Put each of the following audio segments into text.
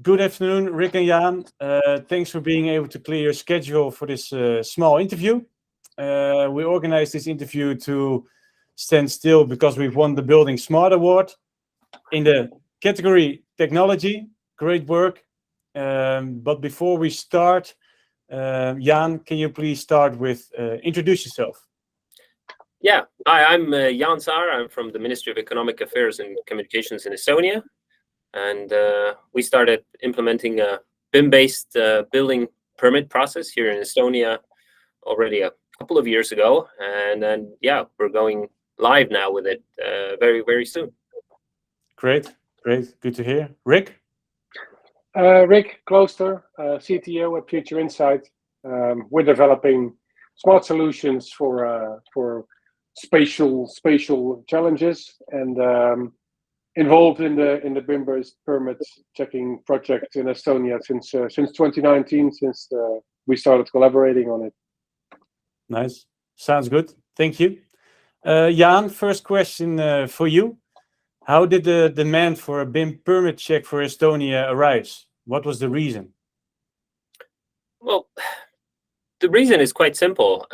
Good afternoon, Rick and Jaan. Thanks for being able to clear your schedule for this small interview. We organized this interview to stand still because we've won the Building Smart Award in the category technology. Great work. But before we start, Jaan, can you please start with introduce yourself? Yeah, hi, I'm Jaan Saar. I'm from the Ministry of Economic Affairs and Communications in Estonia. And we started implementing a BIM-based building permit process here in Estonia already a couple of years ago. And then, yeah, we're going live now with it very, very soon. Great. Good to hear. Rick? Rick Klooster, CTO at Future Insight. We're developing smart solutions for spatial challenges and involved in the BIM-based permit checking project in Estonia since 2019, since we started collaborating on it. Nice. Sounds good. Thank you. Jaan, first question for you. How did the demand for a BIM permit check for Estonia arise? What was the reason? Well, the reason is quite simple,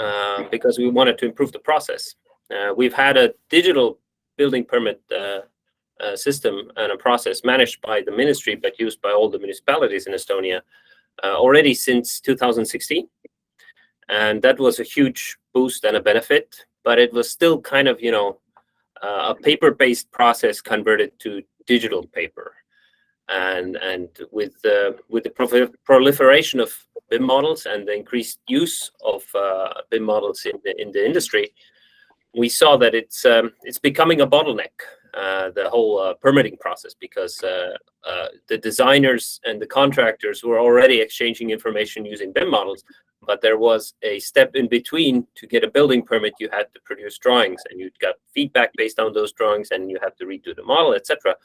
because we wanted to improve the process. We've had a digital building permit system and a process managed by the ministry, but used by all the municipalities in Estonia already since 2016. And that was a huge boost and a benefit, but it was still kind of, a paper-based process converted to digital paper. And with the proliferation of BIM models and the increased use of BIM models in the industry, we saw that it's becoming a bottleneck, the whole permitting process, because the designers and the contractors were already exchanging information using BIM models, but there was a step in between. To get a building permit, you had to produce drawings, and you got feedback based on those drawings, and you had to redo the model, etc.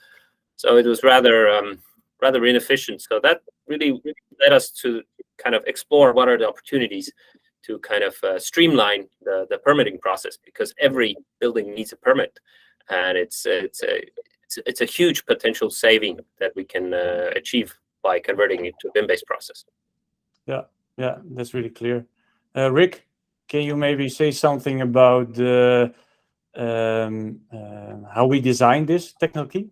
So it was rather inefficient. So that really led us to kind of explore what are the opportunities to kind of streamline the permitting process, because every building needs a permit, and it's a huge potential saving that we can achieve by converting it to a BIM-based process. Yeah, that's really clear. Rick, can you maybe say something about how we designed this technically?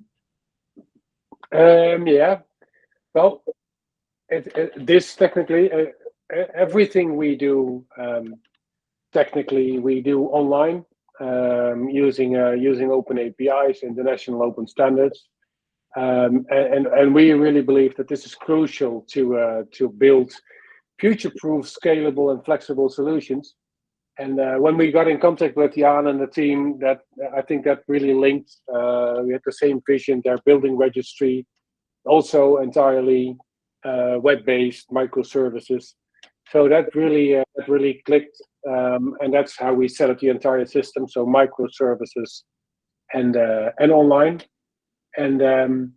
Yeah. Well, this technically. Everything we do technically we do online using open APIs, international open standards, and we really believe that this is crucial to build future-proof, scalable, and flexible solutions. And when we got in contact with Jaan and the team, that I think that really linked. We had the same vision. Their building registry, also entirely web-based microservices. So that really clicked, and that's how we set up the entire system. So microservices and online, and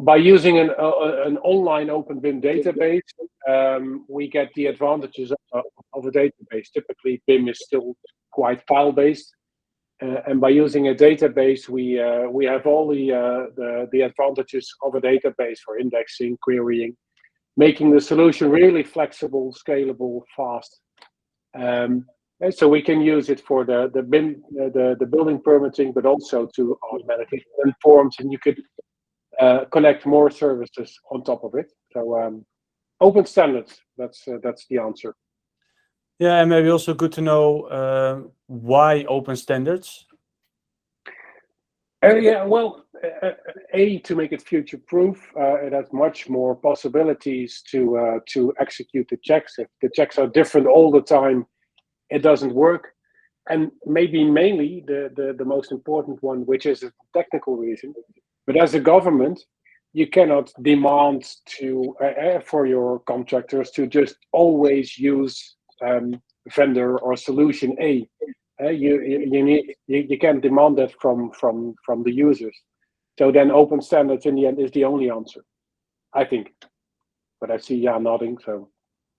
by using an online open BIM database, we get the advantages of a database. Typically, BIM is still quite file-based, and by using a database, we have all the advantages of a database for indexing, querying, making the solution really flexible, scalable, fast. And so we can use it for the BIM, the building permitting, but also to automatically send forms, and you could connect more services on top of it. So open standards, that's the answer. Yeah, and maybe also good to know why open standards. Yeah, well, to make it future-proof, it has much more possibilities to execute the checks. If the checks are different all the time, it doesn't work. And maybe mainly the most important one, which is a technical reason, but as a government, you cannot demand for your contractors to just always use vendor or solution A. You can't demand that from the users. So then open standards in the end is the only answer, I think. But I see Jaan nodding, so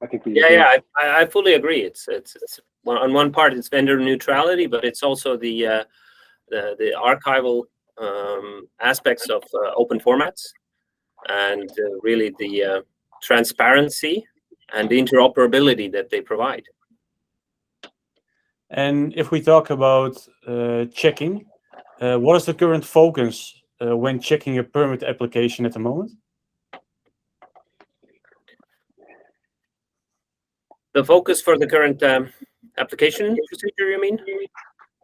I think we. Yeah, I fully agree. It's on one part it's vendor neutrality, but it's also the archival aspects of open formats. and really the transparency and the interoperability that they provide. And if we talk about checking, what is the current focus when checking a permit application at the moment? The focus for the current application procedure, you mean?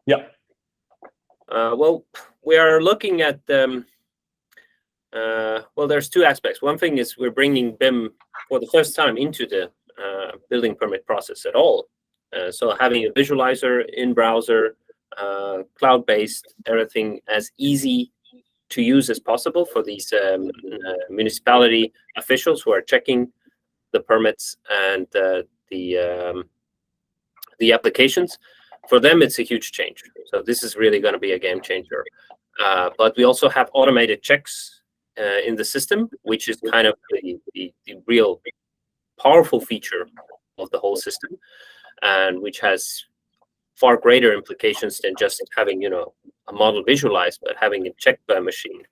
Yeah. Well, we are looking at, well, there's two aspects. One thing is we're bringing BIM for the first time into the building permit process at all. So having a visualizer in browser, cloud-based, everything as easy to use as possible for these municipality officials who are checking the permits and the applications. For them, it's a huge change. So this is really going to be a game changer. But we also have automated checks in the system, which is kind of the real powerful feature of the whole system, and which has far greater implications than just having, a model visualized, but having it checked by a machine.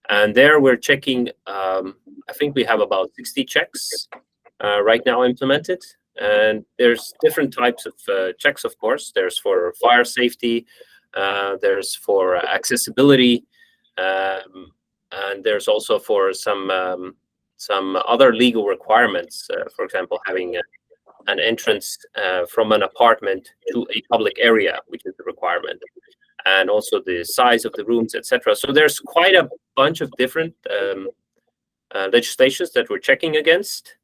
And there we're checking, I think we have about 60 checks right now implemented. And there's different types of checks, of course. There's for fire safety, there's for accessibility, and there's also for some other legal requirements. For example, having an entrance from an apartment to a public area, which is the requirement, and also the size of the rooms, etc. So there's quite a bunch of different legislations that we're checking against.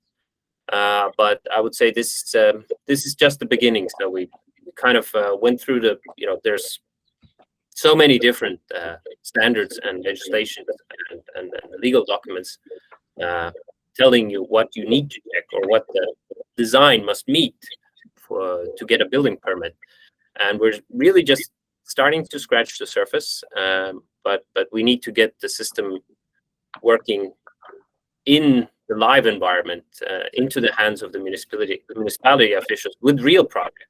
But I would say this is just the beginning. So we kind of went through the, there's so many different standards and legislation and legal documents telling you what you need to check or what the design must meet to get a building permit. And we're really just starting to scratch the surface, but we need to get the system working in the live environment, into the hands of the municipality officials with real project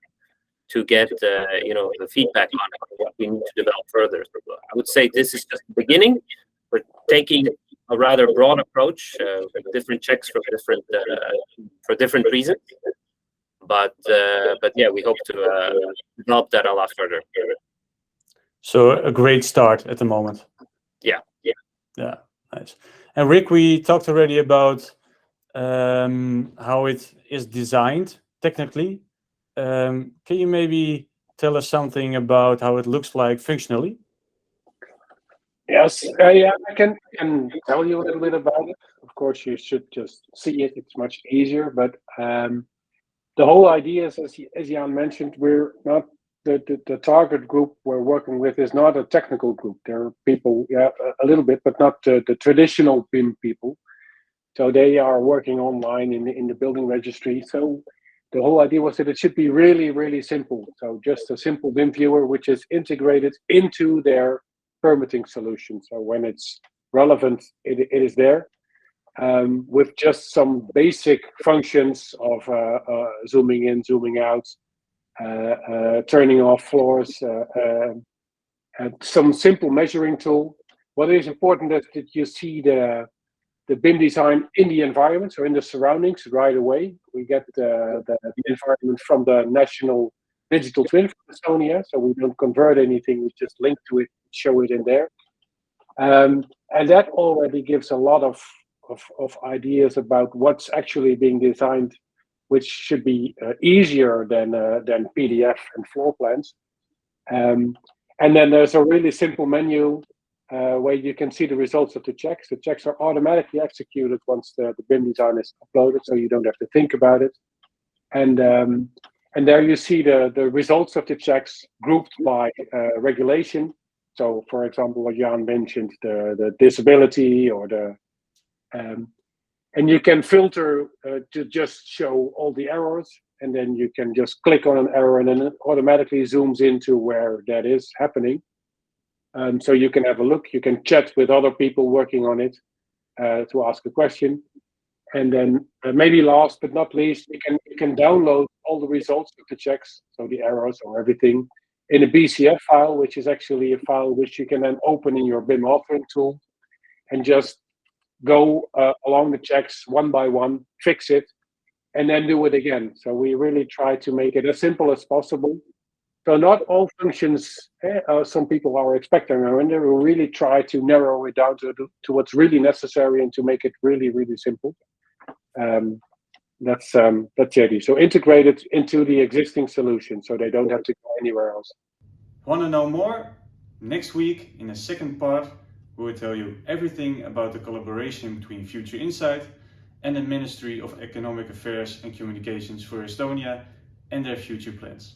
to get the feedback on what we need to develop further. So I would say this is just the beginning. We're taking a rather broad approach with different checks for different reasons. But yeah, we hope to develop that a lot further. So a great start at the moment. Yeah. Nice. And Rick, we talked already about how it is designed technically. Can you maybe tell us something about how it looks like functionally? Yes, yeah, I can tell you a little bit about it. Of course, you should just see it. It's much easier. But the whole idea is, as Jaan mentioned, we're not the target group we're working with is not a technical group. There are people, a little bit, but not the traditional BIM people. So they are working online in the building registry. So the whole idea was that it should be really, really simple. So just a simple BIM viewer, which is integrated into their permitting solution. So when it's relevant, it is there, with just some basic functions of zooming in, zooming out, turning off floors, some simple measuring tool. What is important is that you see the BIM design in the environment, so in the surroundings right away. We get the environment from the National Digital Twin from Estonia, so we don't convert anything, we just link to it, show it in there. And that already gives a lot of ideas about what's actually being designed, which should be easier than PDF and floor plans. And then there's a really simple menu where you can see the results of the checks. The checks are automatically executed once the BIM design is uploaded, so you don't have to think about it. And there you see the results of the checks grouped by regulation. So, for example, what Jaan mentioned, the disability or the and you can filter to just show all the errors, and then you can just click on an error and then it automatically zooms into where that is happening. So you can have a look, you can chat with other people working on it to ask a question. And then maybe last but not least, you can download all the results of the checks, so the errors or everything, in a BCF file, which is actually a file which you can then open in your BIM authoring tool and just go along the checks one by one, fix it, and then do it again. So we really try to make it as simple as possible. So not all functions some people are expecting, and we really try to narrow it down to what's really necessary and to make it really, really simple. That's the idea. So integrate it into the existing solution, so they don't have to go anywhere else. Want to know more? Next week, in the second part, we will tell you everything about the collaboration between Future Insight and the Ministry of Economic Affairs and Communications for Estonia and their future plans.